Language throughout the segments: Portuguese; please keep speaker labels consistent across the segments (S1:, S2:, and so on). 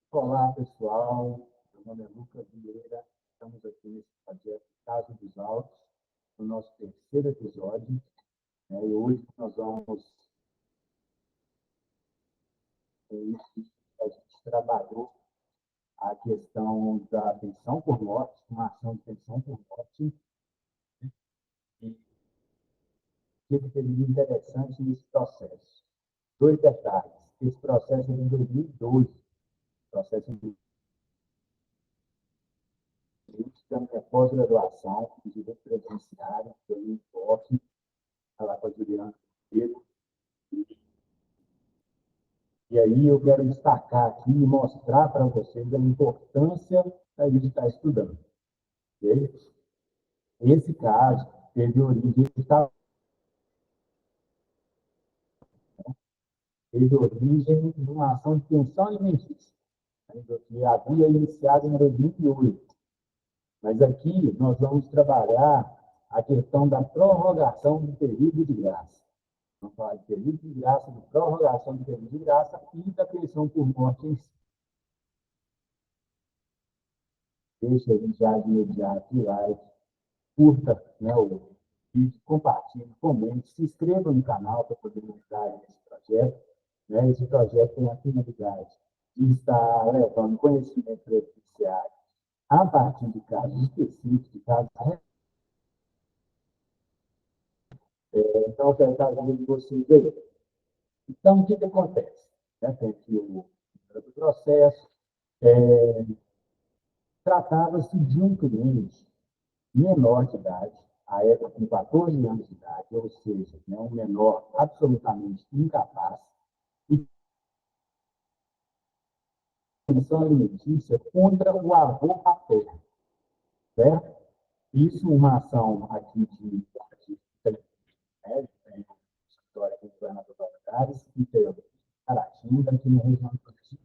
S1: Olá, pessoal. Meu nome é Lucas Vieira. Estamos aqui nesse projeto Casa dos Autos, no nosso terceiro episódio, né? E hoje nós vamos a gente trabalhou a questão da pensão por morte, uma ação de pensão por morte, e o que teve de interessante nesse processo. Dois detalhes. Esse processo é de 2012, processo de da minha pós-graduação em direito previdenciário, que eu me enfoque, lá com a Juliana Pedro. E aí eu quero destacar aqui e mostrar para vocês a importância da gente estar estudando. Okay? Esse caso teve origem numa ação de pensão alimentícia, né, que havia iniciado em 2008. Mas aqui nós vamos trabalhar a questão da prorrogação do período de graça. Vamos falar de período de graça, de prorrogação do período de graça e da pensão por morte em si. Deixa a gente já de imediato o like, curta, né, o vídeo, compartilhe, comente, se inscreva no canal para poder ajudar nesse projeto. Né? Esse projeto tem a finalidade de estar levando conhecimento previdenciário a partir de casos específicos, de casos. Então, eu quero trazer de vocês aí. Então, o que acontece? Né? Tem aqui o processo. Tratava-se de um cliente menor de idade, à época com 14 anos de idade, ou seja, né, um menor absolutamente incapaz, e pensão alimentícia contra o avô paterno, certo? Isso uma ação aqui de história aqui do Governador Valadares, e tem Caratinga, aqui na região do Curitiba.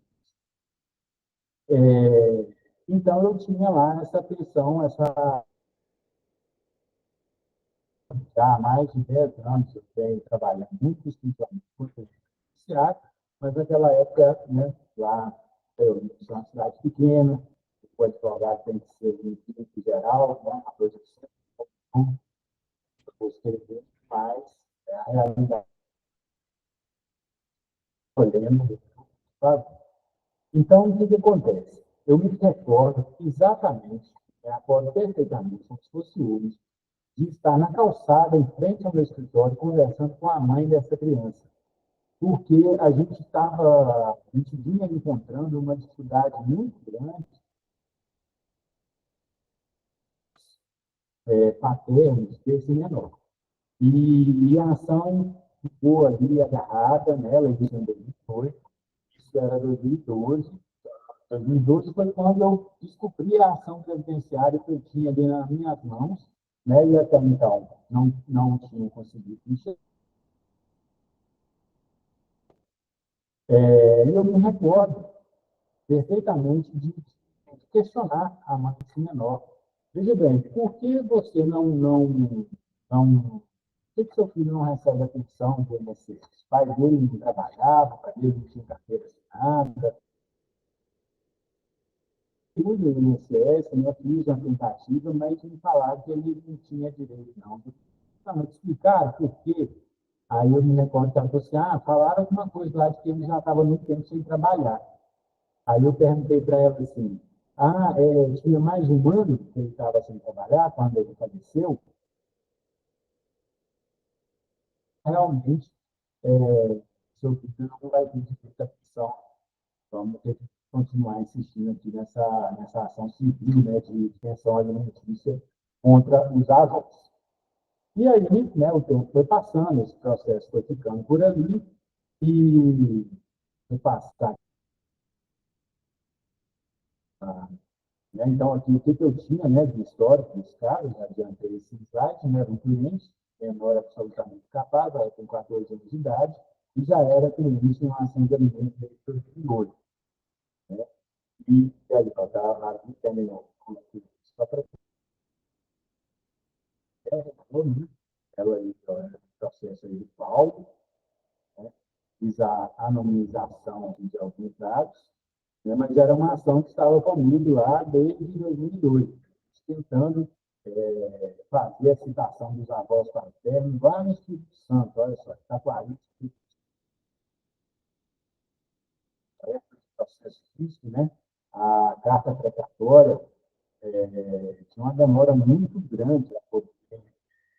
S1: Então, eu tinha lá essa pensão, já há mais de 10 anos eu venho trabalhando muito exclusivamente com o judiciário, mas naquela época, né, lá eu sou uma cidade pequena, o advogado tem que ser um clínico geral, né, uma coisa assim, eu vou escrever mais a realidade olhando, sabe? Então, o que acontece? Eu me recordo exatamente, me recordo perfeitamente, como se fosse hoje, de estar na calçada, em frente ao meu escritório, conversando com a mãe dessa criança. Porque a gente vinha encontrando uma dificuldade muito grande, paternos desse menor. E a ação ficou ali agarrada nela, isso em 2008, isso era 2012. 2012 foi quando eu descobri a ação previdenciária que eu tinha ali nas minhas mãos, né? E até então não tinha conseguido mexer. Eu me recordo perfeitamente de questionar a mãe desse menor. Veja bem, por que você não por que seu filho não recebe atenção do INSS? Os pais dele não trabalhavam, o pai dele não tinha carteira assinada. Tudo o INSS, né, fiz uma tentativa, mas me falaram que ele não tinha direito, não. Não, explicaram por quê. Aí eu me recordo que ela falou assim, falaram alguma coisa lá de que ele já estava muito tempo sem trabalhar. Aí eu perguntei para ela assim, tinha mais de um ano que ele estava sem trabalhar quando ele faleceu. Realmente, seu filho não vai ter direito à pensão. Vamos ter que continuar insistindo aqui nessa ação civil, né, de pensão alimentícia contra os avós. E aí, né, o tempo foi passando, esse processo foi ficando por ali, e foi passar. Né? Então, aqui, o que eu tinha, né, de histórico dos caras, já adiantei esse slide, né, era um cliente, menor absolutamente capaz, era com 14 anos de idade, e já era cliente em uma ação de alimentos desde 2008. Né? E aí, estava aqui terminou. Só para ela aí, o processo aí do Paulo, né? Fiz a anonimização de alguns dados, né? Mas era uma ação que estava comigo lá desde 2002, tentando fazer a citação dos avós paternos lá no Espírito Santo, olha só, Taquari, processo físico, né? A carta precatória tinha uma demora muito grande para poder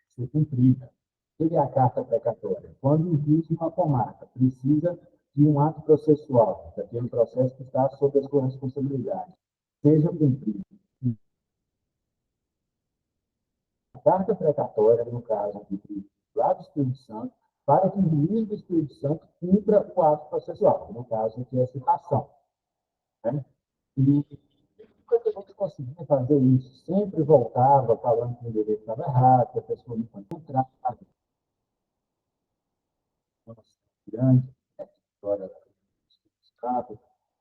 S1: ser cumprida. O que é a carta precatória? Quando o juiz de uma comarca precisa de um ato processual, daquele processo que está sob a sua responsabilidade, seja cumprido. A carta precatória, no caso aqui, lá do Espírito Santo, para que o juiz do Espírito Santo cumpra o ato processual, no caso aqui é a citação. Né? E quando a gente conseguia fazer isso, sempre voltava falando que o direito estava errado, que a pessoa não foi encontrada, grande, né, história do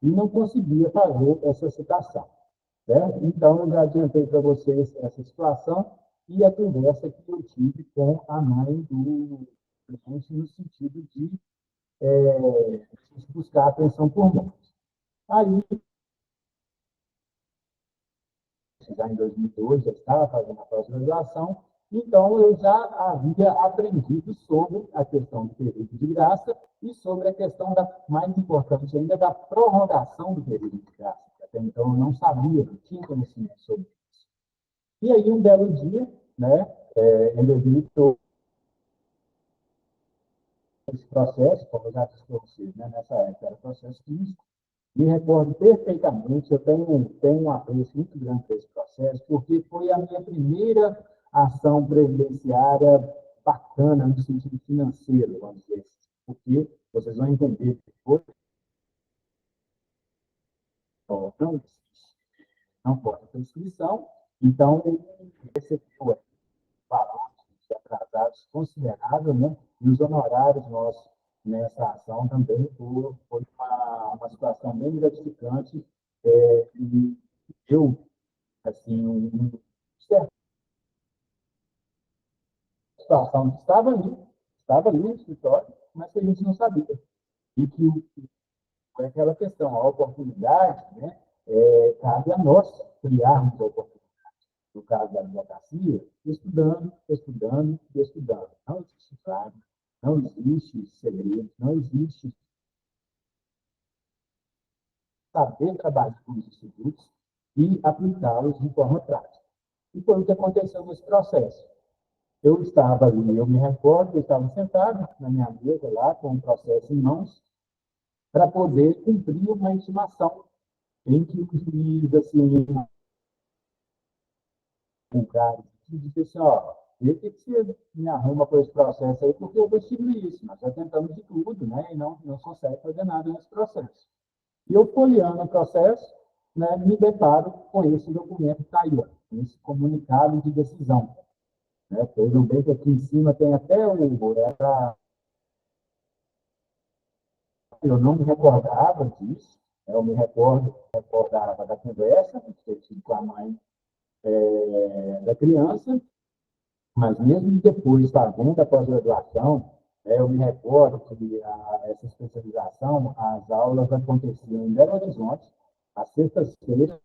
S1: e não conseguia fazer essa citação. Certo? Então, eu já adiantei para vocês essa situação e a conversa que eu tive com a mãe do cliente no sentido de buscar atenção por nós. Aí, já em 2002, já estava fazendo a pós-graduação, então eu já havia aprendido sobre a questão do período de graça e sobre a questão mais importante ainda, da prorrogação do período de graça. Até então eu não sabia, não tinha conhecimento sobre isso. E aí, um belo dia, né, em 2012, esse processo, como eu já disse para vocês, né, nessa época era processo físico, me recordo perfeitamente, eu tenho um apreço muito grande por esse processo, porque foi a minha primeira ação previdenciária bacana no sentido financeiro, vamos dizer assim, porque vocês vão entender depois, não, não pode ter inscrição, então ele recebeu valores atrasados considerável, né? E os honorários nossos nessa ação também foi uma situação bem gratificante e eu, assim, certa situação que estava ali no escritório, mas que a gente não sabia. E que foi aquela questão, a oportunidade, né? Cabe a nós criarmos a oportunidade. No caso da advocacia, estudando, estudando e estudando. Não existe fraude, não existe segredo, não existe saber trabalhar com os institutos e aplicá-los de forma prática. E foi o que aconteceu nesse processo. Eu estava ali, eu me recordo, eu estava sentado na minha mesa lá, com o processo em mãos, para poder cumprir uma intimação em que o juiz, assim, um cara, e disse assim, ó, vê o que você me arruma por esse processo aí, porque eu vou seguir isso. Nós já tentamos de tudo, né, e não consegue fazer nada nesse processo. E eu, folheando o processo, né, me deparo com esse documento que está aí, ó, esse comunicado de decisão. Né? Vejam bem que aqui em cima tem até o... Eu não me recordava disso, né? Eu me recordava da conversa que eu tive com a mãe da criança, mas mesmo depois, fazendo a pós-graduação, eu me recordo que essa especialização, as aulas aconteciam em Belo Horizonte, às sextas-feiras,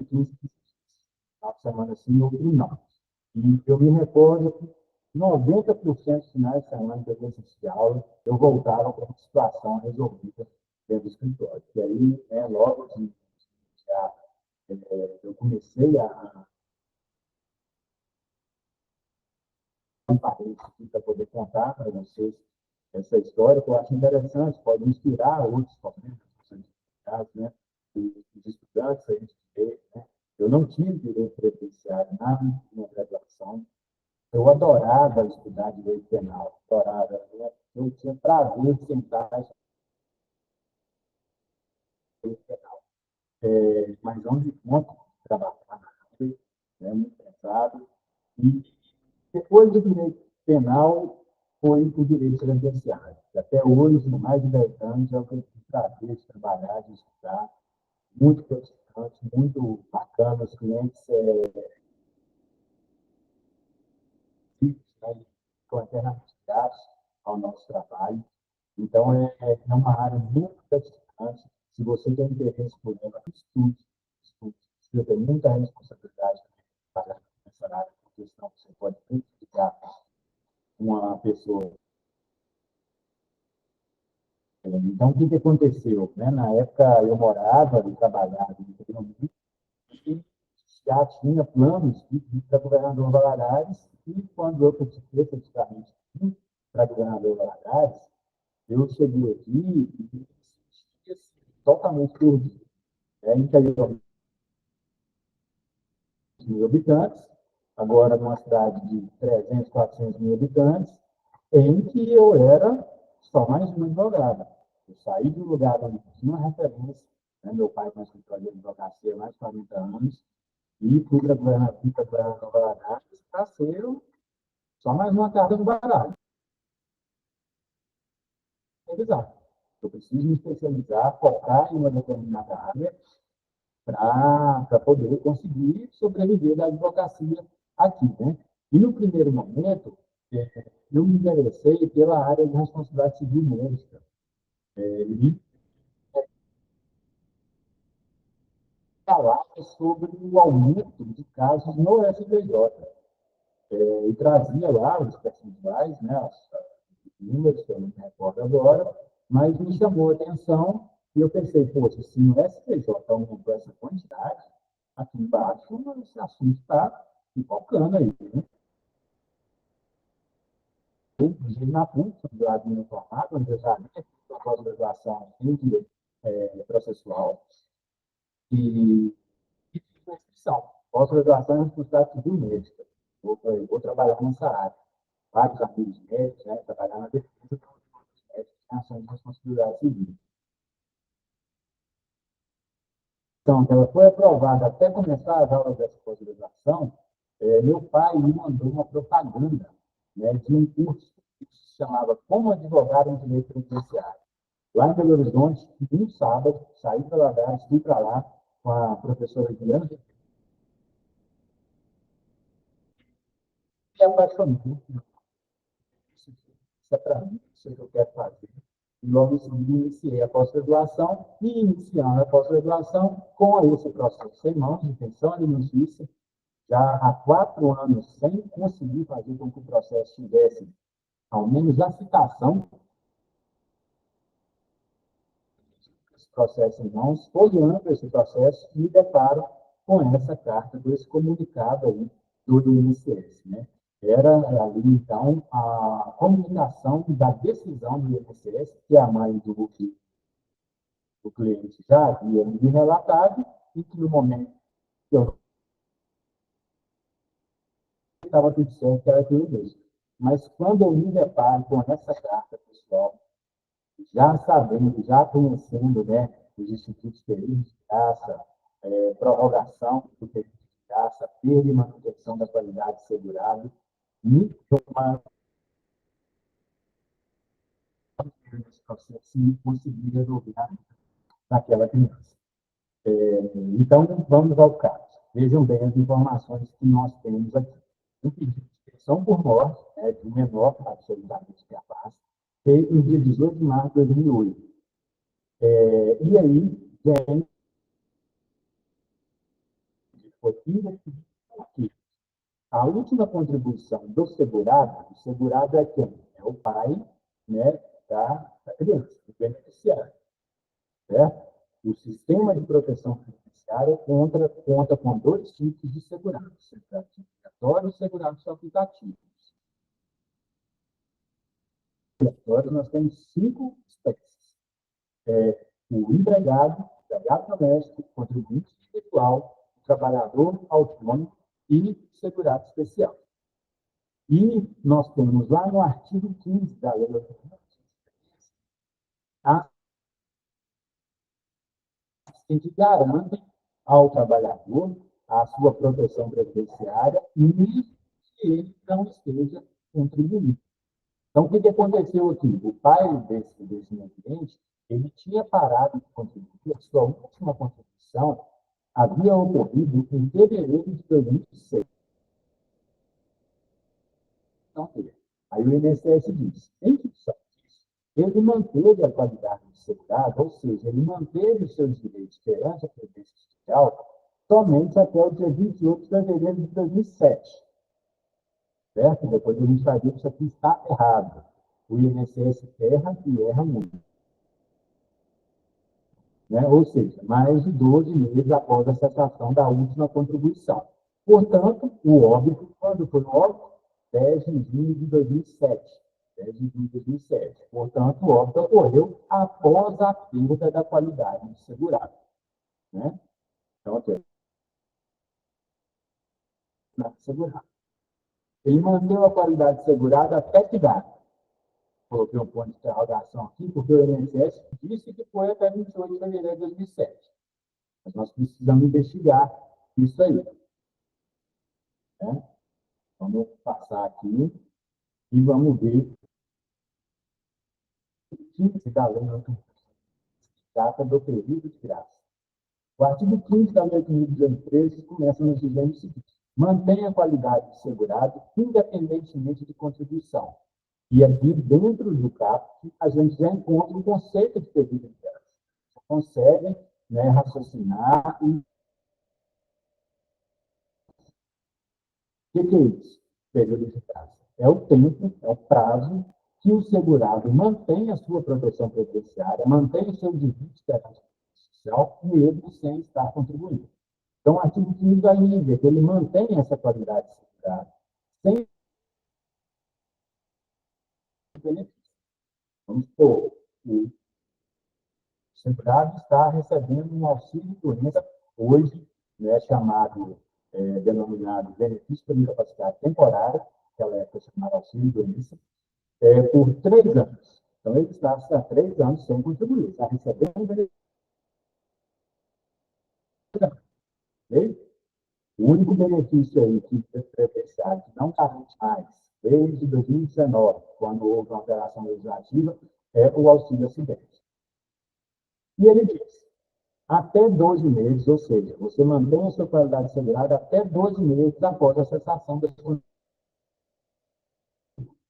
S1: 15 uma semana sim, outra não. E eu me recordo que 90% dos finais de semana que eu assistia aula, eu voltava com uma situação resolvida dentro do escritório. E aí, logo que já, eu comecei a parede para poder contar para vocês essa história, que eu acho interessante, pode inspirar outros colegas, né, os estudantes, a gente vê, né? Eu não tive direito previdenciário na minha graduação, eu adorava estudar direito penal, adorava, né? Eu tinha prazer de sentar e estudar direito penal, mas onde conta trabalhar na área, é muito pesado, e depois do direito penal, foi o direito previdenciário. Até hoje, mais de 10 anos, é o que eu tive prazer de trabalhar, de estudar, muito gratificante, muito bacana, os clientes né, com alternativas ao nosso trabalho. Então, é uma área muito gratificante. Se você tem interesse por ela, estude, estude. Você tem muita responsabilidade para nessa área, porque senão você pode prejudicar uma pessoa. Então, o que, que aconteceu? Né? Na época, eu morava e trabalhava em Treinamento e já tinha planos de ir para governador Valadares, e quando eu efetivamente fui para governador Valadares, eu cheguei aqui e me senti assim, totalmente perdido. Interior mil habitantes, agora numa cidade de 300, 400 mil habitantes, em que eu era só mais um advogado. Eu saí de um lugar onde tinha uma referência, né? Meu pai tem escritório de advocacia há mais de 40 anos, e fui para governador Valadares para ser só mais uma carta no baralho. Exato. Eu preciso me especializar, focar em uma determinada área para poder conseguir sobreviver da advocacia aqui. Né? E no primeiro momento, eu me interessei pela área de responsabilidade civil médica. E falava sobre o aumento de casos no STJ. E trazia lá os percentuais, né, os números, que eu não me recordo agora, mas me chamou a atenção e eu pensei, poxa, se no STJ aumentou essa quantidade, aqui embaixo esse assunto está pipocando aí. Né? Inclusive na PUC, do lado do meu formado, onde eu já tinha a pós-graduação em direito processual e fiz a inscrição. Pós-graduação em responsabilidade civil médica. Vou trabalhar nessa área. Vários amigos médicos, né, trabalhar na defesa dos médicos em ações de responsabilidade civil. Então, ela foi aprovada até começar as aulas dessa pós-graduação. Meu pai me mandou uma propaganda, né, de um curso que se chamava Como Advogar em Direito Previdenciário. Lá em Belo Horizonte, um sábado, saí para Lagares, fui para lá com a professora Diana e apaixonei. Isso é para mim, isso é o que eu quero fazer. E logo em seguida iniciei a pós-graduação e iniciando a pós-graduação com esse processo sem mãos de pensão alimentícia, já há 4 anos sem conseguir fazer com que o processo tivesse, ao menos a citação desse processo em mãos, olhando esse processo e me deparo com essa carta, com esse comunicado aí do INSS. Né? Era ali, então, a comunicação da decisão do INSS, que é a mãe do que o cliente já havia me relatado, e que no momento que eu estava tudo certo, era aquilo mesmo. Mas quando eu me deparo com essa carta, pessoal, já sabendo, já conhecendo, né, os institutos períodos de graça, prorrogação do período de graça, perda e manutenção da qualidade segurada, me uma esse processo e conseguir resolver naquela criança. Então, vamos ao caso. Vejam bem as informações que nós temos aqui. Um pedido de pensão por morte, né, de um menor absolutamente capaz, feito no dia 18 de março de 2008. E aí, vem, foi investido aqui. A última contribuição do segurado, o segurado é quem? É o pai, né, da criança, do beneficiário. Certo? O sistema de proteção previdenciária conta com 2 tipos de segurados: segurados obrigatórios e segurados facultativos. Agora nós temos 5 espécies: o empregado doméstico, contribuinte individual, trabalhador autônomo e segurado especial. E nós temos lá no artigo 15 da Lei 8.913 que garantem ao trabalhador a sua proteção previdenciária, mesmo que ele não esteja contribuindo. Então, o que aconteceu aqui? O pai desse meu cliente, ele tinha parado de contribuir, a sua última contribuição havia ocorrido em fevereiro de 2006. Então, aí o INSS diz, em função disso, ele manteve a qualidade de segurado, ou seja, ele manteve os seus direitos perante a Previdência Social somente até o dia 28 de fevereiro de 2007, certo? Depois a gente vai ver que isso aqui está errado. O INSS erra e erra muito. Né? Ou seja, mais de 12 meses após a cessação da última contribuição. Portanto, o óbito, quando foi o óbito? 10 de junho de 2007. 10 de junho de 2007. Portanto, o óbito ocorreu após a perda da qualidade de segurado. Né? Então, aqui, segurado. Ele manteve a qualidade de segurado até que data? Coloquei um ponto de interrogação aqui, porque o INSS disse que foi até 28 de fevereiro de 2007. Mas nós precisamos investigar isso aí. Né? Vamos passar aqui e vamos ver o 15 da Lei 8.203, trata do período de graça. O artigo 15 da Lei 8.203 começa nos dizendo o seguinte: mantenha a qualidade de segurado independentemente de contribuição. E aqui, dentro do CAPT, a gente já encontra o conceito de período de graça. Você consegue, né, raciocinar e o que é isso? Período de graça. É o tempo, é o prazo que o segurado mantém a sua proteção previdenciária, mantém o seu devido perante a social, mesmo sem estar contribuindo. Então, o artigo 15 vai dizer que ele mantém essa qualidade de segurado sem benefício. Vamos supor, o segurado está recebendo um auxílio doença, hoje, né, chamado, denominado benefício por incapacidade temporária, naquela época chamava auxílio doença, por 3 anos. Então, ele está há 3 anos sem contribuir, está recebendo benefício. O único benefício aí que é previdenciário, que não garante mais, desde 2019, quando houve uma alteração legislativa, é o auxílio acidente. E ele diz, até 12 meses, ou seja, você mantém a sua qualidade segurada até 12 meses após a cessação da sua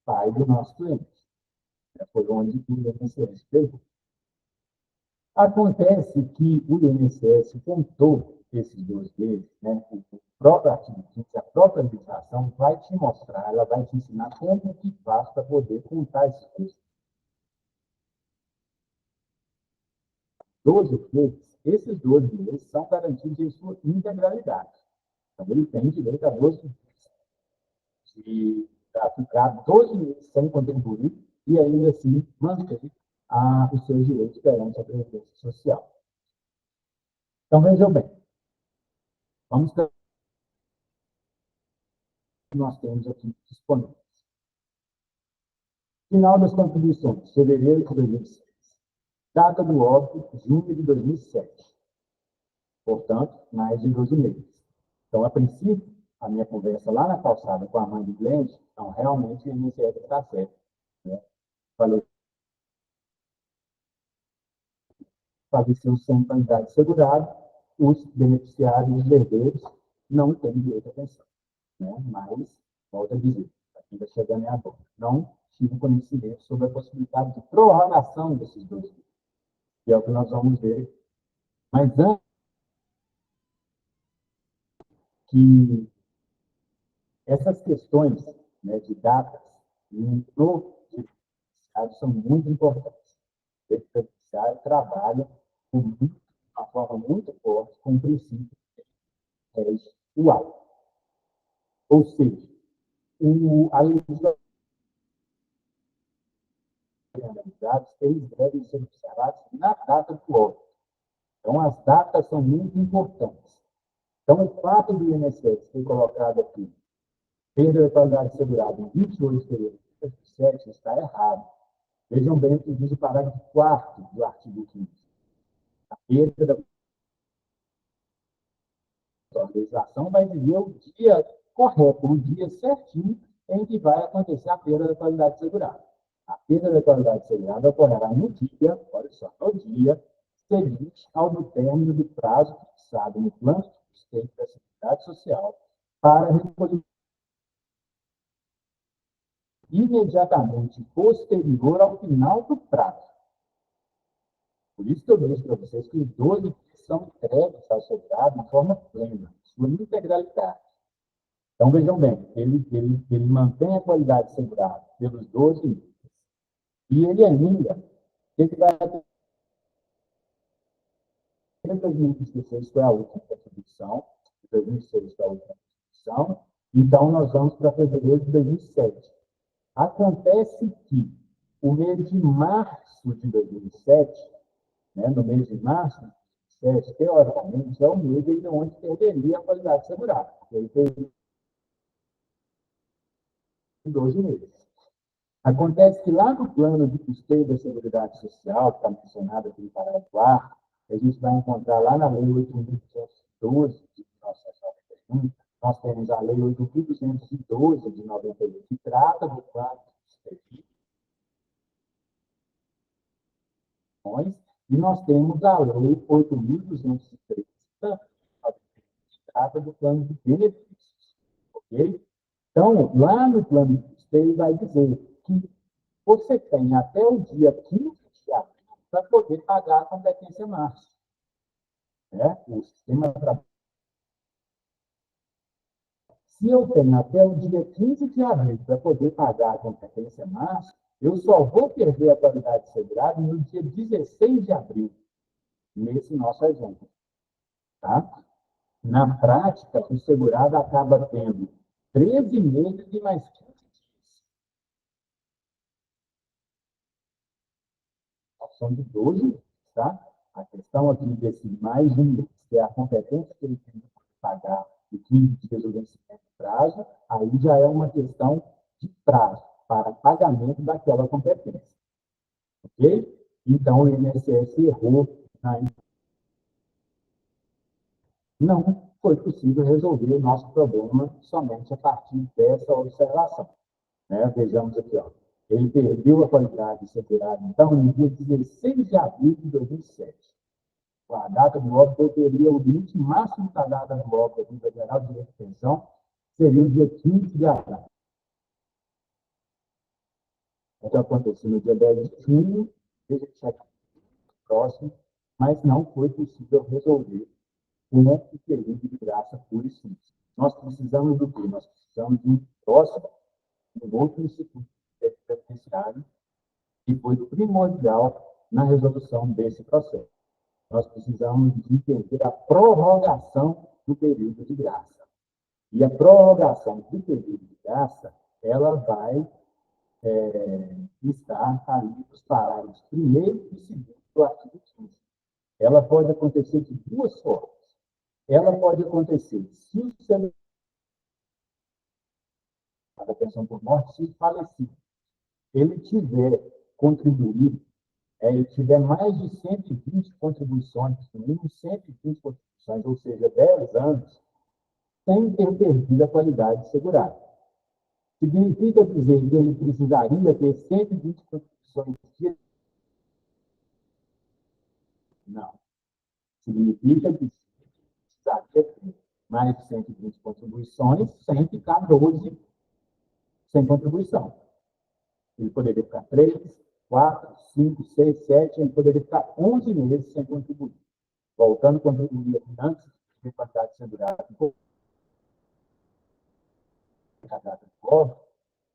S1: pai do nosso cliente. Foi onde o INSS pegou. Acontece que o INSS contou esses 2 meses, né? O próprio artigo 15, a própria legislação vai te mostrar, ela vai te ensinar como que faz para poder contar esses 12 meses. Esses 12 meses são garantidos em sua integralidade. Então, ele tem direito a 12 meses de ficar 12 meses sem contribuir e ainda assim manter os seus direitos perante a Previdência Social. Então, vejam bem, vamos ter que nós temos aqui disponíveis. Final das contribuições, fevereiro de 2006. Data do óbito, junho de 2007. Portanto, mais de 12 meses. Então, a princípio, a minha conversa lá na calçada com a mãe do cliente, então, realmente, o INSS está certo. Né? Falei, faleceu sem qualidade de segurado, os beneficiários, os herdeiros, não têm direito à pensão. Né? Mas, volto a dizer, aqui está chegando agora. Não tive conhecimento sobre a possibilidade de prorrogação desses 2 meses, que é o que nós vamos ver. Mas antes que essas questões, né, de datas no direito judiciário são muito importantes. O direito judiciário trabalha de uma forma muito forte com o princípio textual. Ou seja, a legislação eles devem ser observados na data do óbito. Então, as datas são muito importantes. Então, o fato do INSS ter colocado aqui perda da qualidade segurada em 28 de fevereiro de 2007 está errado. Vejam bem o que diz o parágrafo 4º do artigo 15. A perda da legislação vai dizer o dia correto, o dia certinho em que vai acontecer a perda da qualidade segurada. A perda da qualidade segurada ocorrerá no dia, olha só, no dia seguinte ao do término do prazo fixado no plano de custeio da Seguridade Social para recolhimento imediatamente posterior ao final do prazo. Por isso que eu disse para vocês que os 12 dias são entregues ao segurado de forma plena, sua integralidade. Então, vejam bem, ele mantém a qualidade segurada pelos 12 meses. E ele ainda, ele vai 2016 foi a última contribuição, 2006 foi a última contribuição, então nós vamos para fevereiro de 2007. Acontece que o mês de março de 2007, né, no mês de março de 2007, teoricamente, é o mês onde perderia a qualidade segurada, porque ele teve 12 meses. Acontece que lá no plano de custeio da Seguridade Social, que está mencionado aqui no parágrafo 4, a gente vai encontrar lá na Lei 8.212 de 1991, nós temos a Lei 8.212 de 98, que trata do plano de custeio, e nós temos a Lei 8.230, que trata do plano de benefícios. Ok? Então, lá no plano de custeio vai dizer que você tem até o dia 15 de abril para poder pagar a competência máxima. Né? O sistema trabalha. Se eu tenho até o dia 15 de abril para poder pagar a competência máxima, eu só vou perder a qualidade segurada no dia 16 de abril, nesse nosso exemplo. Tá? Na prática, o segurado acaba tendo 13 meses e mais 15 dias. São de 12 meses, tá? A questão aqui desse mais um mês, que é a competência que ele tem de pagar de 15 dias o vencimento de prazo, aí já é uma questão de prazo para pagamento daquela competência. Ok? Então, o INSS errou na... Não foi possível resolver o nosso problema somente a partir dessa observação. Né? Vejamos aqui, ó. Ele perdeu a qualidade segurada, então, no dia 16 de abril de 2007. A data do óbito teria o limite máximo da data do óbito da Vida Geral de Direito de Pensão, seria o dia 15 de abril. O que aconteceu no dia 10 de junho, veja que está próximo, mas não foi possível resolver com o período de graça pura e simples. Nós precisamos do quê? Nós precisamos de um próximo, um outro instituto penitenciário, que foi primordial na resolução desse processo. Nós precisamos de entender a prorrogação do período de graça. E a prorrogação do período de graça, ela vai estar ali nos parágrafos 1º e 2º do artigo 15. Ela pode acontecer de duas formas. Ela pode acontecer se o segurado da pensão por morte, se falecido, ele tiver contribuído, ele tiver mais de 120 contribuições, no mínimo 120 contribuições, ou seja, 10 anos, sem ter perdido a qualidade segurada. Significa dizer que ele precisaria ter 120 contribuições de... Não. Significa que precisaria ter mais de 120 contribuições sem ficar 12 sem contribuição. Ele poderia ficar 3, 4, 5, 6, 7, ele poderia ficar 11 meses sem contribuir. Voltando a contribuir antes de qualidade segurada,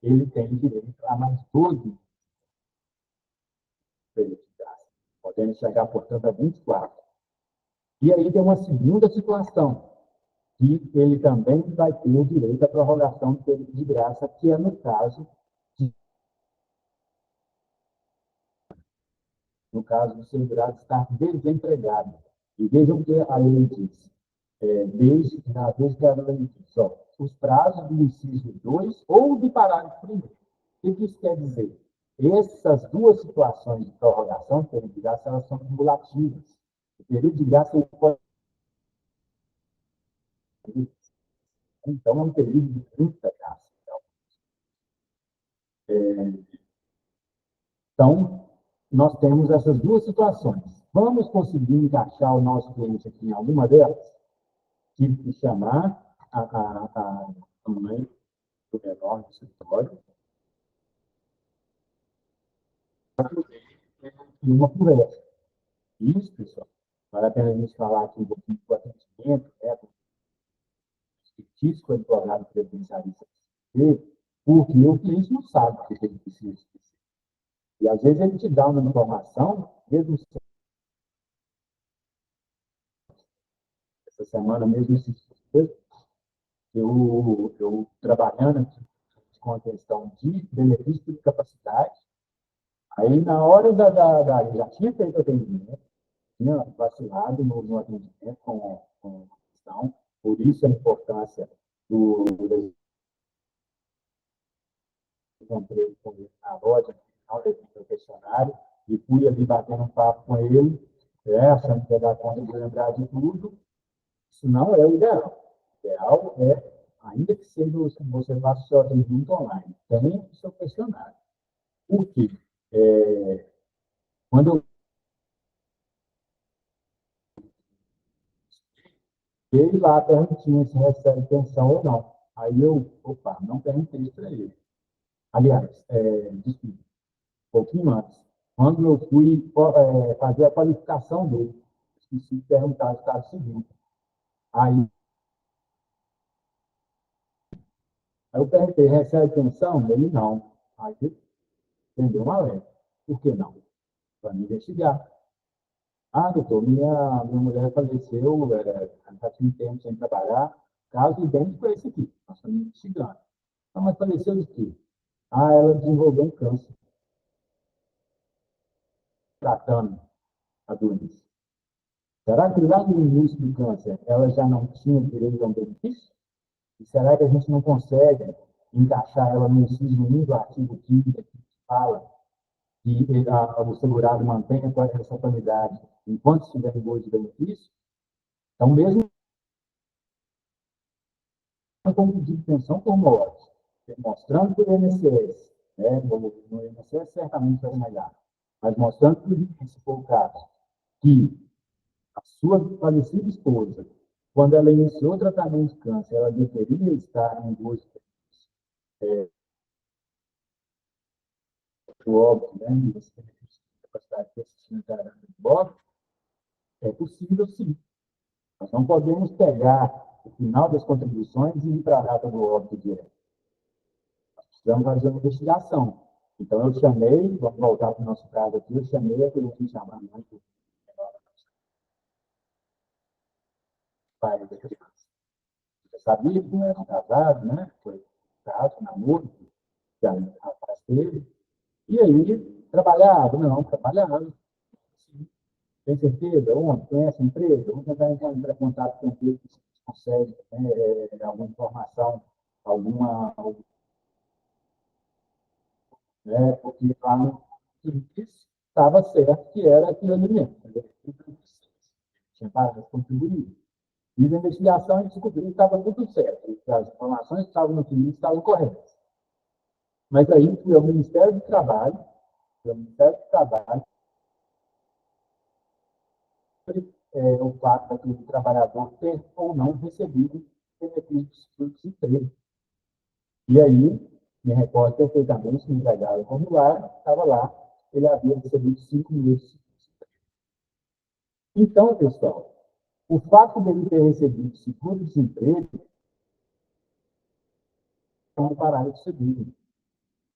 S1: ele tem direito a mais 12 meses de graça, podendo chegar, portanto, a 24. E aí tem uma segunda situação, que ele também vai ter o direito à prorrogação do período de graça, que é no caso do segurado estar desempregado. E vejam o que a lei diz. Desde que a lei diz, os prazos do inciso 2 ou do parágrafo 1º. O que isso quer dizer? Essas duas situações de prorrogação do período de graça, elas são cumulativas. O período de graça ele pode... Então, é um período de 30 graças. Então, nós temos essas duas situações. Vamos conseguir encaixar o nosso cliente aqui em alguma delas? Tive que chamar a mãe do menor do escritório, e uma por essa. Isso, pessoal, vale a pena a gente falar aqui um pouquinho do atendimento, né, do fictício advogado previdenciarista, porque o cliente não sabe o que ele precisa. E às vezes ele te dá uma informação, mesmo essa semana, mesmo eu trabalhando aqui com a questão de benefício de capacidade, aí na hora já tinha feito atendimento, tinha vacilado no atendimento com a questão, por isso a importância do encontrei com ele na loja, no questionário, e fui ali batendo um papo com ele, achando que ia dar conta de lembrar de tudo. Isso não é o ideal. O ideal é, ainda que seja você faça o seu atendimento online, também o seu questionário. Por quê? Quando eu veio lá a perguntinha se recebe pensão ou não. Aí eu, opa, não perguntei para ele. Aliás, desculpa, um pouquinho antes. Quando eu fui fazer a qualificação dele, esqueci de perguntar o estado civil. Aí, aí eu perguntei, recebe pensão? Ele não. Aí entendeu um alerta. Por que não? Para me investigar. Ah, doutor, minha mulher faleceu, já tinha um tempo sem trabalhar, caso idêntico a esse aqui, nós estamos investigando. Ah, mas faleceu de quê? Ah, ela desenvolveu um câncer, tratando a doença. Será que lá no início do câncer ela já não tinha direito a um benefício? E será que a gente não consegue encaixar ela no inciso 1 do artigo 15 que fala que o segurado mantenha essa qualidade enquanto estiver em gozo de benefício? Então, mesmo com pedido de pensão por morte, mostrando que o INSS, né, no INSS certamente vai melhorar, mas mostrando que, se for o caso, que a sua falecida esposa, quando ela iniciou o tratamento de câncer, ela deveria estar em gozo do óbito, né, desse benefício de capacidade de assistência do óbito, é possível sim. Nós não podemos pegar o final das contribuições e ir para a data do óbito direto. Nós precisamos fazer uma investigação. Então, eu chamei, vamos voltar para o nosso caso aqui, eu chamei aquele que chamava muito pai da criança. Eu sabia que não eram casados, né? Foi caso, namoro, que a rapaz teve. E aí, trabalhava? Não, trabalhava. Tem certeza? Onde? Conhece a empresa? Vamos tentar entrar em contato com ele, se consegue, né, alguma informação, alguma, né, porque lá no serviço estava certo que era aquilo ali mesmo. Tinha para contribuir. Fiz a investigação e descobri que estava tudo certo, que as informações que estavam no serviço estavam corretas. Mas aí fui ao Ministério do Trabalho, o fato daquele trabalhador ter ou não recebido benefícios de desemprego. E aí, me recordo perfeitamente, me entregaram o formulário, estava lá, ele havia recebido 5 meses. Então, pessoal, o fato dele ter recebido seguro-desemprego é um parâmetro seguinte.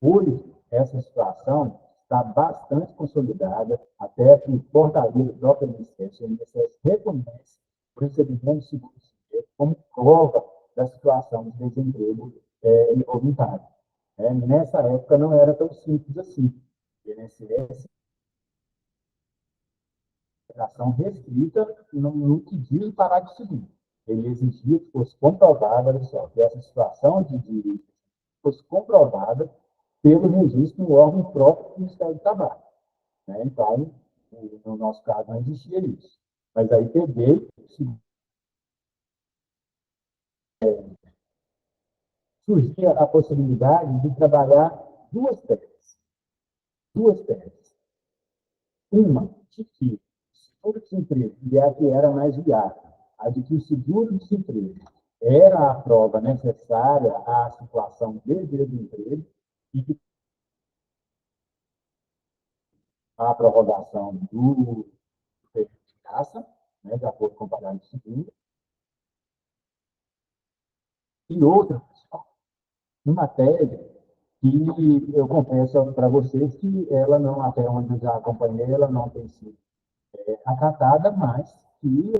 S1: Hoje, essa situação está bastante consolidada, até que portaria do próprio INSS, o INSS reconhece o recebimento de seguro-desemprego como prova da situação de desemprego involuntário. Nessa época não era tão simples assim. O INSS ação restrita no que diz o parágrafo segundo. Ele exigia que fosse comprovada, olha só, que essa situação de fosse comprovada pelo registro no órgão próprio do Ministério do Trabalho. Né? Então, no nosso caso, não existia isso. Mas aí peguei, surgia a possibilidade de trabalhar duas teses. Duas teses. Uma, de que o seguro-desemprego, e a que era mais viável, a de que o seguro-desemprego era a prova necessária à situação de desemprego, e que a prorrogação do período de graça, né, de acordo com o parágrafo 2º, e outra, uma tese que eu confesso para vocês que ela não, até onde eu já acompanhei, ela não tem sido acatada, mas que,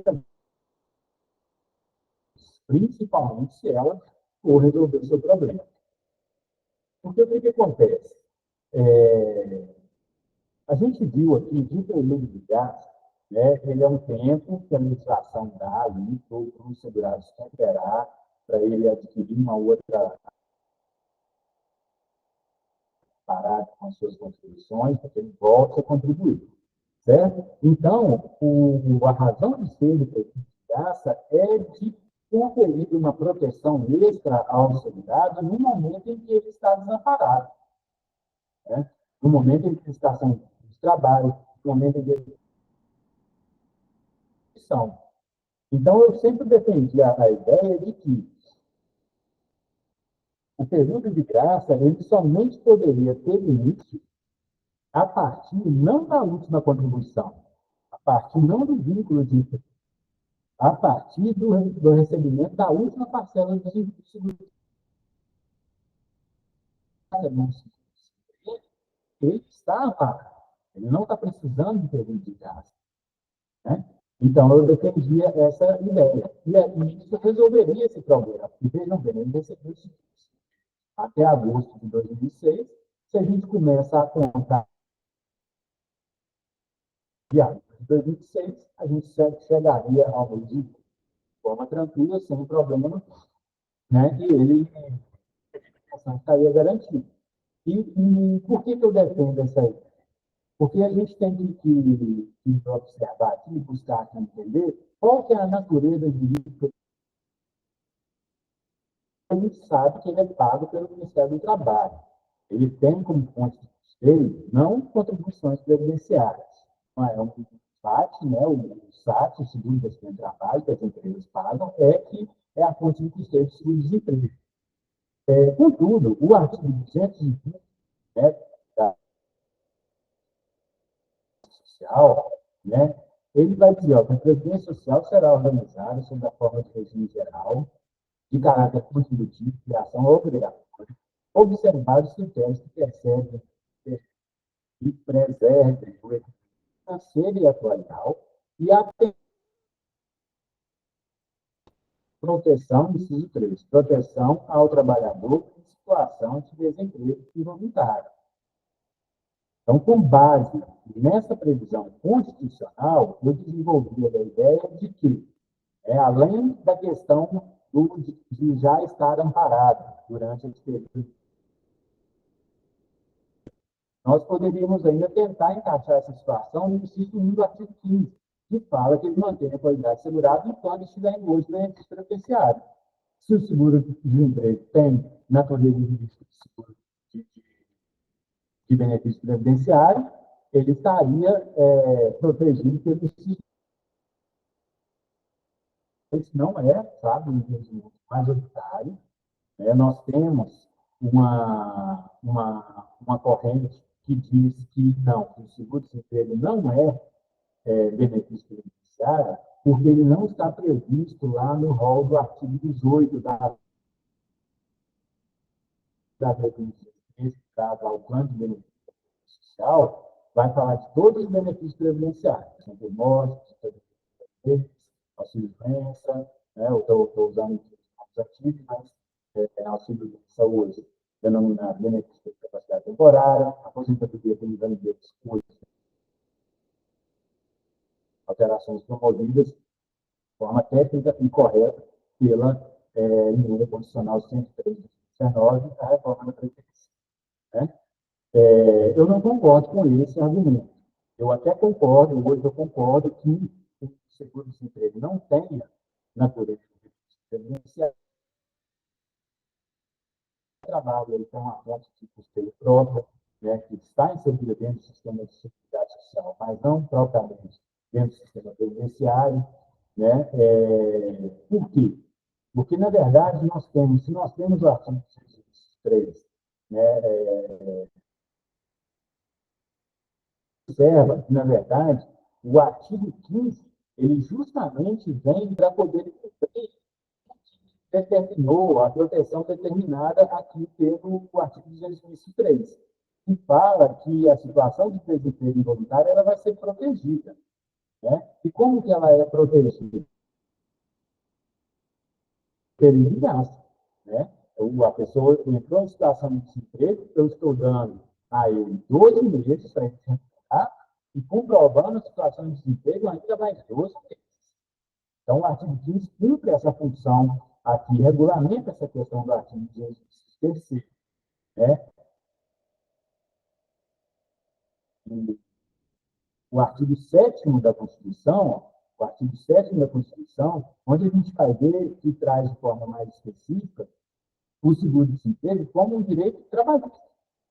S1: principalmente se ela for resolver o seu problema. Porque o que acontece? A gente viu aqui que o período de gasto, né, ele é um tempo que a legislação dá ali para o segurado se recuperar, para ele adquirir uma outra parada com as suas contribuições, para que ele volte a contribuir. Certo? Então, a razão de ser do período de graça é de conferir uma proteção extra ao segurado no momento em que ele está desamparado, né? No momento em que ele está sem trabalho, no momento em que ele está. Então, eu sempre defendi a ideia de que o período de graça ele somente poderia ter início a partir não da última contribuição, a partir não do vínculo de a partir do recebimento da última parcela do seguro. Ele está amarrado, ele não está precisando de período de graça. Né? Então, eu defendia essa ideia. E isso resolveria esse problema. E vejam bem, ele recebeu até agosto de 2006. Se a gente começa a contar de agosto de 2006, a gente chegaria ao mês de forma tranquila, sem problema, né? E ele estaria garantido. E por que eu defendo essa ideia? Porque a gente tem que observar aqui, buscar aqui entender qual que é a natureza jurídica. A gente sabe que ele é pago pelo Ministério do Trabalho. Ele tem como fonte de custeio não contribuições previdenciárias. É um SAT, né? O SAT, o Seguro de Acidente de Trabalho, que as empresas pagam, é a fonte de custeio do seguro-desemprego. Contudo, o artigo 220, né, da social, né, ele vai dizer ó, que a Previdência Social será organizada sob a forma de regime geral, de caráter contributivo, criação obrigatória, observar os critérios que percebem e preservem o equilíbrio financeiro e atuarial e a proteção, inciso 3, proteção ao trabalhador em situação de desemprego involuntário. Então, com base nessa previsão constitucional, eu desenvolvi a ideia de que, além da questão de já estar amparado durante esse período, nós poderíamos ainda tentar encaixar essa situação no inciso 1 do artigo 15, que fala que ele mantém a qualidade segurada enquanto estiver em uso do benefício previdenciário. Se o seguro-desemprego tem natureza de seguro de benefício previdenciário, ele estaria protegido pelo inciso. Esse não é, sabe, um entendimento majoritário. Nós temos uma corrente que diz que não, que o seguro-desemprego não benefício previdenciário, porque ele não está previsto lá no rol do artigo 18 da Previdência, nesse caso, ao plano de benefício social, vai falar de todos os benefícios previdenciários, por morte, auxílio-doença, né? Eu estou usando os artigos, mas auxílio-doença hoje, denominado benefício de capacidade temporária, aposentadoria por invalidez, alterações promovidas de forma técnica e correta pela emenda constitucional 103 de 2019, a reforma da Previdência. Né? Eu não concordo com esse argumento. Eu até concordo, hoje eu concordo que o seguro-desemprego não tenha natureza previdenciária, trabalho ele tem uma fonte de custeio própria, né, que está inserida dentro do sistema de seguridade social, mas não propriamente dentro do sistema previdenciário. Né? Por quê? Porque, na verdade, se nós temos o artigo 3, né, observa que, na verdade, o artigo 15 ele justamente vem para poder cumprir determinou a proteção determinada aqui pelo artigo 223, que fala que a situação de desemprego involuntário ela vai ser protegida. Né? E como que ela é protegida? Período de gasto. Né? A pessoa entrou em situação de desemprego, eu estou dando a ele 12 meses para ele se recuperar, e comprovando a situação de desemprego ainda mais 12 meses. Então, o artigo 15 cumpre essa função aqui, regulamenta essa questão do artigo 16. Né? O artigo 7º da Constituição, o artigo 7º da Constituição, onde a gente vai ver que traz de forma mais específica o seguro-desemprego como um direito trabalhista.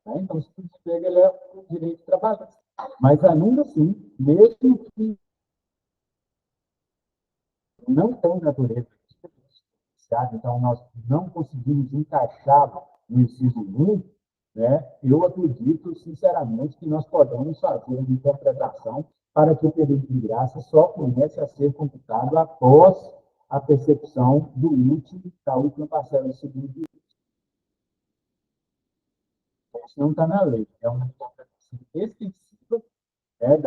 S1: Né? Então, o seguro-desemprego ele é um direito trabalhista. Mas, ainda assim, mesmo que não tem natureza diferenciada, então nós não conseguimos encaixá-lo no inciso 1, né? Eu acredito, sinceramente, que nós podemos fazer uma interpretação para que o período de graça só comece a ser computado após a percepção da última parcela do segundo direito. Isso não está na lei, é uma interpretação extensiva, né,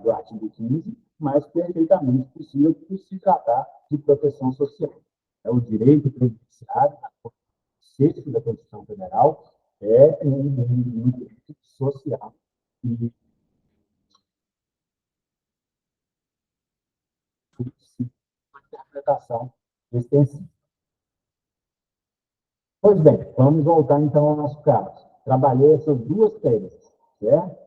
S1: do artigo 15, mas perfeitamente possível por se tratar de proteção social. É o direito previdenciário, o sexto da Constituição Federal, é um direito social e uma interpretação extensiva. Pois bem, vamos voltar então ao nosso caso. Trabalhei essas duas teses, certo?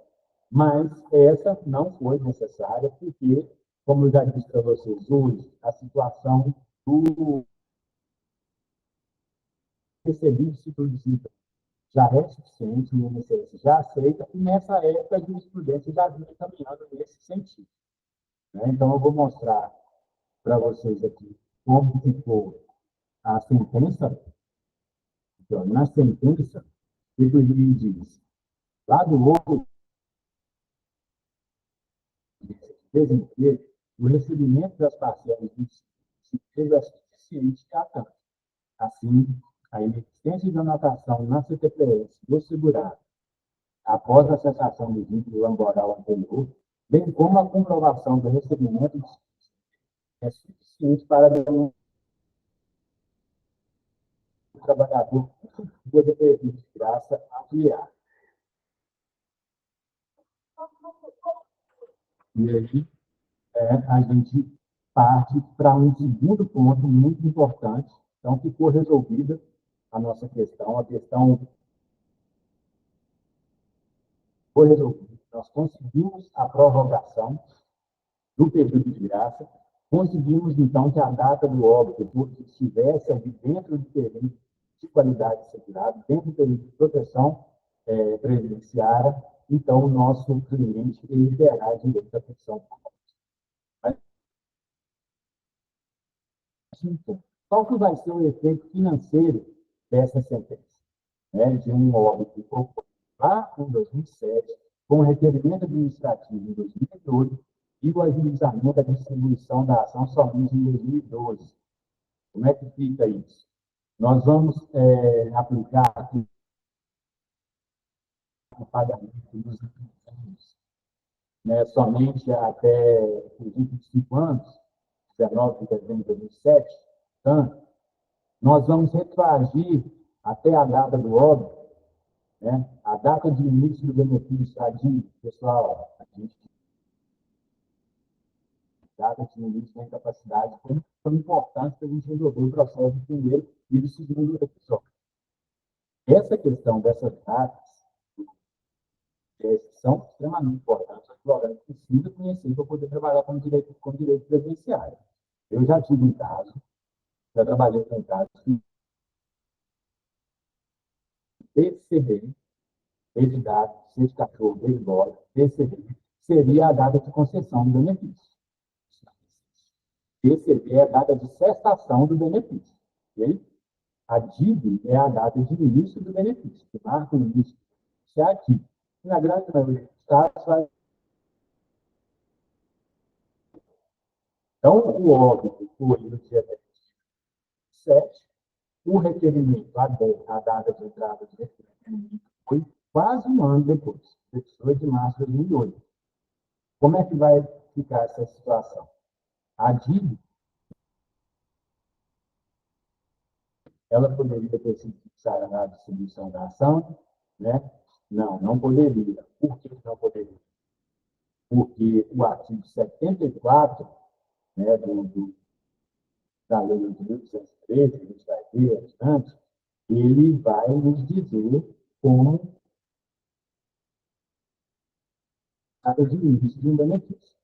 S1: Mas essa não foi necessária, porque, como eu já disse para vocês hoje, a situação do recebido de desemprego já é suficiente, o INSS já aceita, e nessa época a jurisprudência já vinha caminhando nesse sentido. Né? Então, eu vou mostrar para vocês aqui como ficou a sentença. Então, na sentença, o que o juiz diz? Lá do outro desemprego, o recebimento das parcelas do desemprego é suficiente a tanto. Assim, a inexistência de anotação na CTPS do segurado após a cessação do vínculo laboral anterior, bem como a comprovação do recebimento é suficiente para o trabalhador poder pedir de graça ampliar. E aí, a gente parte para um segundo ponto muito importante. Então, ficou resolvida a nossa questão, a questão foi resolvida. Nós conseguimos a prorrogação do período de graça, conseguimos, então, que a data do óbito estivesse ali dentro do período de qualidade segurada, dentro do período de proteção previdenciária, então o nosso cliente ele terá direito à pensão. Qual que vai ser o efeito financeiro dessa sentença? Né, de um óbito que ocorreu lá em 2007, com o requerimento administrativo em 2012 e o ajuizamento da distribuição da ação somente em 2012. Como é que fica isso? Nós vamos aplicar aqui o pagamento dos anos, né, somente até os 25 anos, 19 de dezembro de 2007, portanto, nós vamos retroagir até a data do óbito, né, a data de início do benefício estadio, pessoal, a gente data de início da incapacidade foi importante para a gente resolver o processo do primeiro e do segundo episódio. Essa questão dessas datas são extremamente importantes. O advogado precisa conhecer para poder trabalhar com direito previdenciário. Eu já tive um caso, já trabalhei com um caso que PCB, desde data, seja cachorro, desde bola, PCB, seria a data de concessão do benefício. PCB é a data de cessação do benefício. Okay? A DIB é a data de início do benefício, que marca o início. Se é aqui, na grande maioria dos casos, vai Então, o óbito foi no dia 7, o requerimento, a data de entrada do requerimento, foi quase um ano depois, 18 de março de 2008. Como é que vai ficar essa situação? A dívida, ela poderia ter sido fixada na distribuição da ação, né? Não, não poderia. Por que não poderia? Porque o artigo 74, né, da Lei 8.213, que a gente vai ver adiante, ele vai nos dizer como a de limite de um benefício.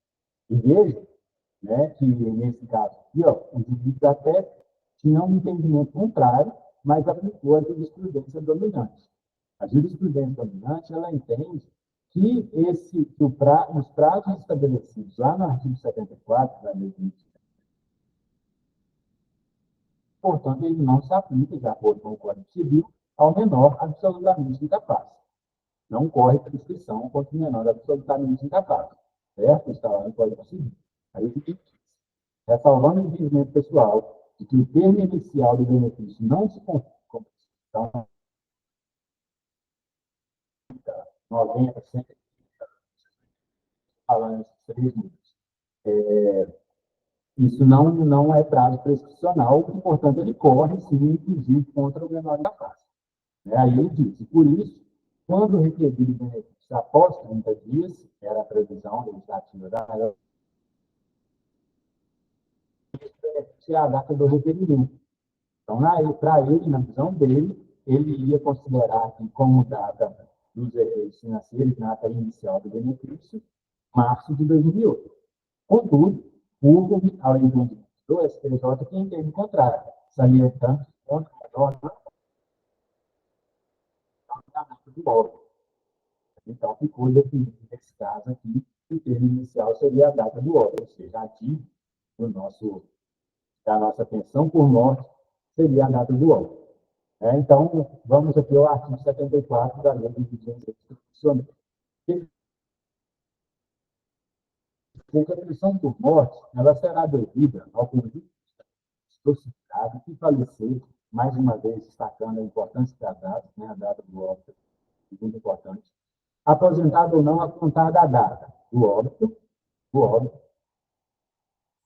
S1: E veja, né, que nesse caso aqui, ó, os juízes até tinham um entendimento contrário, mas aplicou a jurisprudência dominante. A jurisprudência dominante, ela entende que, os prazos estabelecidos lá no artigo 74 da Lei de, portanto, ele não se aplica, de acordo com o Código Civil, ao menor absolutamente incapaz. Não corre prescrição contra o menor absolutamente incapaz. Certo? Está lá no Código Civil. Aí ele diz, ressalvando o entendimento pessoal de que o termo inicial do benefício não se configura como prescrição 90, 100, falando esses 3 números. Isso não é prazo prescricional, e, portanto, ele corre, sim, inclusive, contra o menor incapaz. Aí ele diz, e por isso, quando requerido o benefício após 30 dias, era a previsão legislativa da lei, é a data do requerimento. Então, para ele, na visão dele, ele ia considerar que, como data dos efeitos financeiros, na data inicial do benefício, março de 2008. Contudo, houve, ao entendimento do STJ, que entende o contrário, salientando que contra a norma do órgão. Então, ficou definido, nesse caso aqui, que o termo inicial seria a data do óbito, ou seja, a dívida da nossa pensão por morte seria a data do óbito. Então, vamos aqui ao artigo 74 da Lei de Vigência Institucional. A pensão por morte, ela será devida ao conjunto sociedade que falecer, mais uma vez destacando a importância da data, né, a data do óbito, muito importante, aposentado ou não a contar da data do óbito,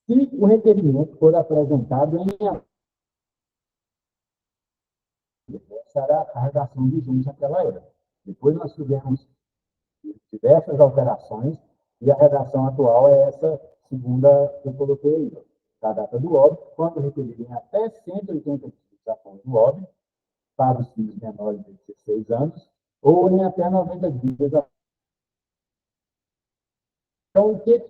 S1: se o requerimento for apresentado em será a redação vigente naquela época. Depois nós tivemos diversas alterações e a redação atual é essa segunda que eu coloquei aí, da data do óbito, quando requerido em até 180 dias após o óbito, para os filhos menores de 16 anos, ou em até 90 dias. Então, o que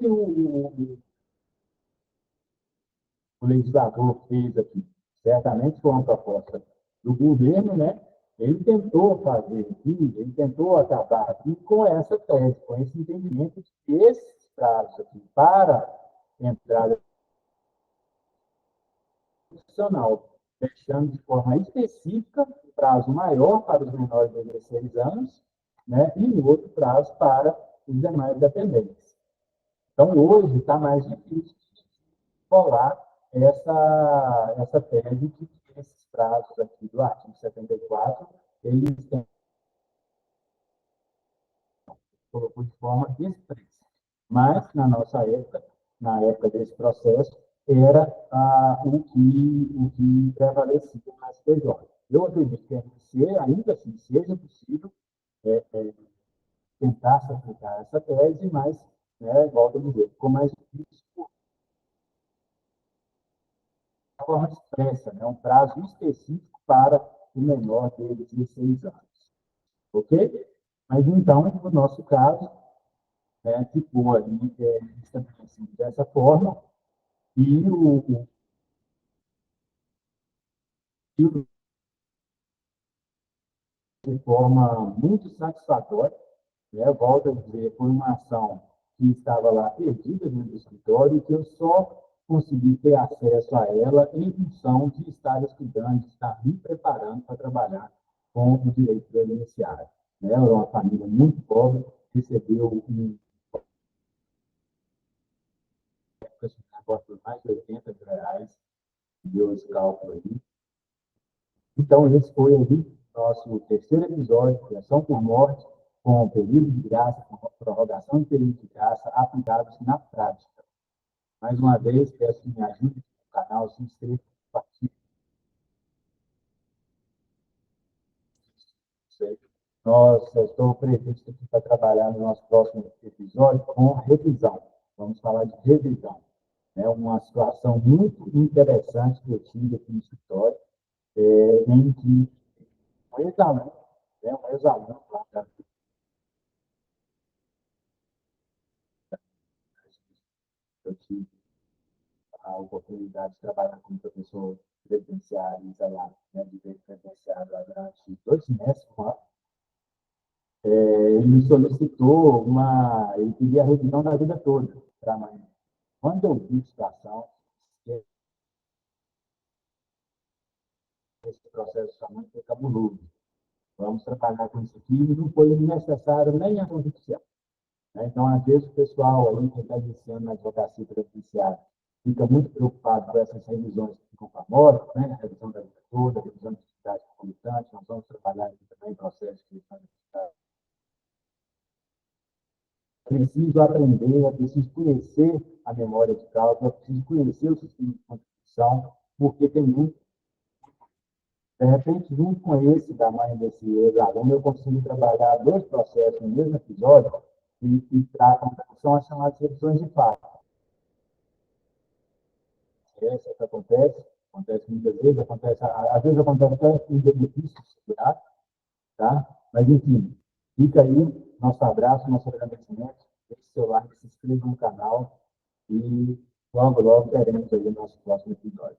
S1: o legislador fez aqui? Certamente foi uma proposta do governo, né? Ele tentou fazer aqui, ele tentou acabar aqui com essa tese, com esse entendimento de que esses prazos aqui para entrada profissional, deixando de forma específica um prazo maior para os menores de 16 anos, né? E outro prazo para os demais dependentes. Então, hoje está mais difícil colar essa tese de que esses prazos aqui do artigo 74, eles têm, colocou de forma expressa. Mas, na nossa época, na época desse processo, era o que prevalecia no STJ. Eu acredito que ainda assim seja possível tentar se aplicar essa tese, mas, né, volto a dizer, ficou mais difícil por forma expressa, né, um prazo específico para o menor de 16 anos. Ok? Mas, então, no nosso caso, ficou ali estabelecido dessa forma, e de forma muito satisfatória, né? Volto a dizer, foi uma ação que estava lá perdida dentro do escritório e que eu só consegui ter acesso a ela em função de estar estudando, de estar me preparando para trabalhar com o direito previdenciário. Né? Eu era uma família muito pobre, recebeu época, se não me engano, por mais de R$ 80, deu esse cálculo aí. Então, esse foi ali nosso terceiro episódio, criação por morte, com período de graça, com prorrogação de período de graça, aplicados na prática. Mais uma vez, peço que me ajude no canal, se inscreva, participe. Estou previsto aqui para trabalhar no nosso próximo episódio com revisão. Vamos falar de revisão. É uma situação muito interessante que eu tive aqui no escritório, em que um ex-aluno, um ex-aluno lá da eu tive a oportunidade de trabalhar como professor credenciado, isolado, né, de credenciado durante 2 semestres, ele me solicitou ele queria a revisão da vida toda para amanhã. Quando eu vi a situação, esse processo chamado foi cabuloso. Vamos trabalhar com isso aqui, e não foi necessário nem a convicção. Né? Então, às vezes, o pessoal aí que está iniciando na advocacia previdenciária fica muito preocupado com essas revisões que ficam famosas, né? A revisão da vida toda, a revisão de atividade concomitante. Nós vamos trabalhar aqui também processos que estão preciso aprender, eu preciso conhecer a memória de cálculo, eu preciso conhecer o sistema de contribuição, porque tem muito. De repente, junto com esse da mãe desse ex-aluno, eu consigo trabalhar 2 processos no mesmo episódio e tratam, são as chamadas revisões de fato. Essa acontece muitas vezes, às vezes acontece até em benefício segurado, tá? Mas, enfim, fica aí nosso abraço, nosso agradecimento, deixe seu like, se inscreva no canal e logo, logo teremos aí o nosso próximo episódio.